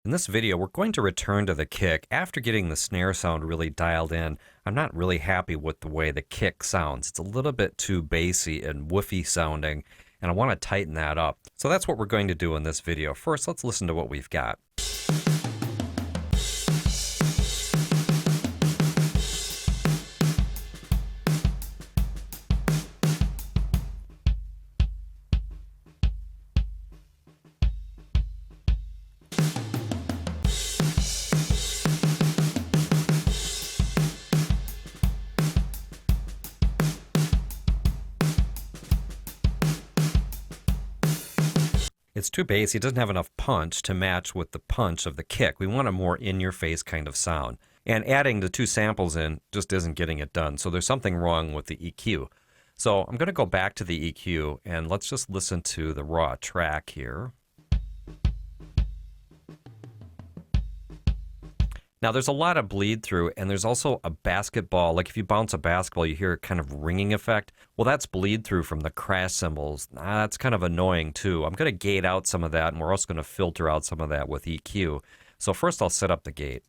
In this video, we're going to return to the kick after getting the snare sound really dialed in. I'm not really happy with the way the kick sounds. It's a little bit too bassy and woofy sounding, and I want to tighten that up. So that's what we're going to do in this video. First, let's listen to what we've got. It's too bassy. It doesn't have enough punch to match with the punch of the kick. We want a more in-your-face kind of sound. And adding the two samples in just isn't getting it done. So there's something wrong with the EQ. So I'm going to go back to the EQ and let's just listen to the raw track here. Now there's a lot of bleed through, and there's also a basketball. Like if you bounce a basketball, you hear a kind of ringing effect. Well, that's bleed through from the crash cymbals. That's kind of annoying too. I'm going to gate out some of that, and we're also going to filter out some of that with EQ. So first I'll set up the gate.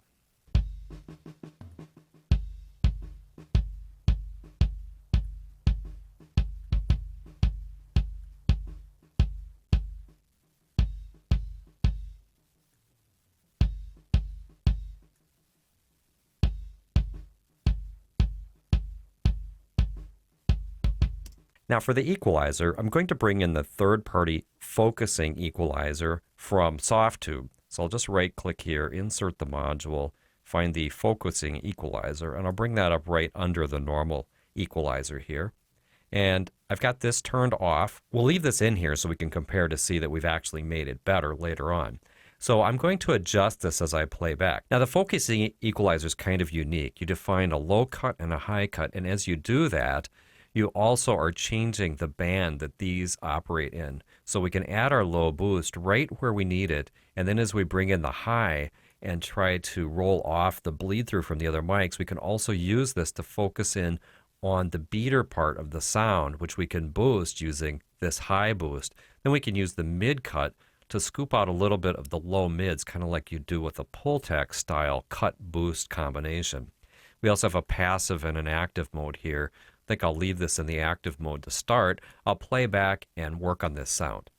Now for the equalizer, I'm going to bring in the third-party focusing equalizer from SoftTube. So I'll just right-click here, insert the module, find the focusing equalizer, and I'll bring that up right under the normal equalizer here. And I've got this turned off. We'll leave this in here so we can compare to see that we've actually made it better later on. So I'm going to adjust this as I play back. Now the focusing equalizer is kind of unique. You define a low cut and a high cut, and as you do that, you also are changing the band that these operate in. So we can add our low boost right where we need it, and then as we bring in the high and try to roll off the bleed through from the other mics, we can also use this to focus in on the beater part of the sound, which we can boost using this high boost. Then we can use the mid cut to scoop out a little bit of the low mids, kind of like you do with a Pultec style cut boost combination. We also have a passive and an active mode here. I think I'll leave this in the active mode to start. I'll play back and work on this sound.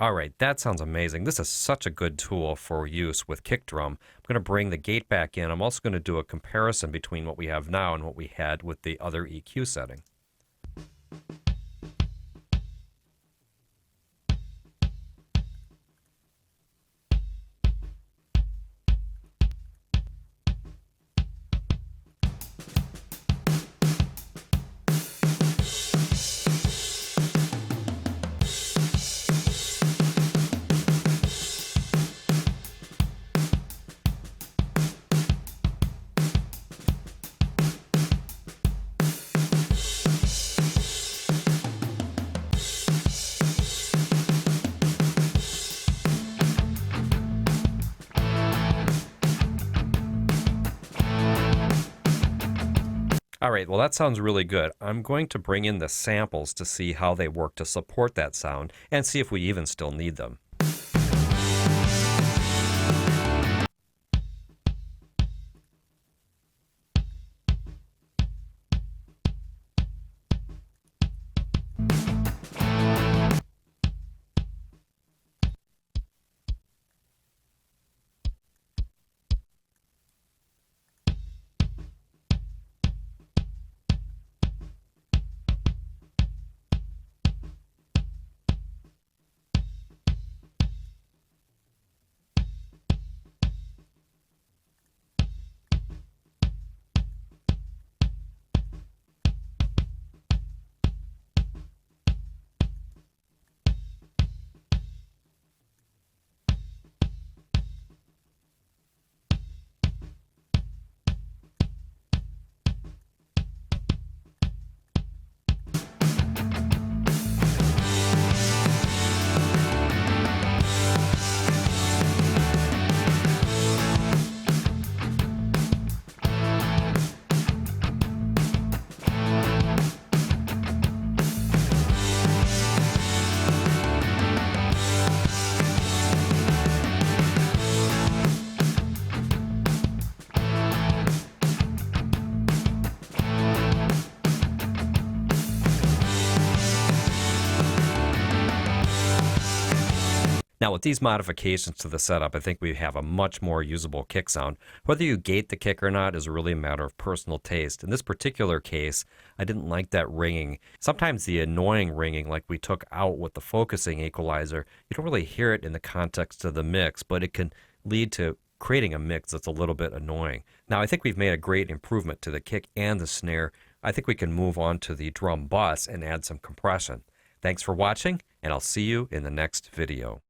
All right, that sounds amazing. This is such a good tool for use with kick drum. I'm going to bring the gate back in. I'm also going to do a comparison between what we have now and what we had with the other EQ setting. All right, well that sounds really good. I'm going to bring in the samples to see how they work to support that sound and see if we even still need them. Now, with these modifications to the setup, I think we have a much more usable kick sound. Whether you gate the kick or not is really a matter of personal taste. In this particular case, I didn't like that ringing. Sometimes the annoying ringing, like we took out with the focusing equalizer, you don't really hear it in the context of the mix, but it can lead to creating a mix that's a little bit annoying. Now, I think we've made a great improvement to the kick and the snare. I think we can move on to the drum bus and add some compression. Thanks for watching, and I'll see you in the next video.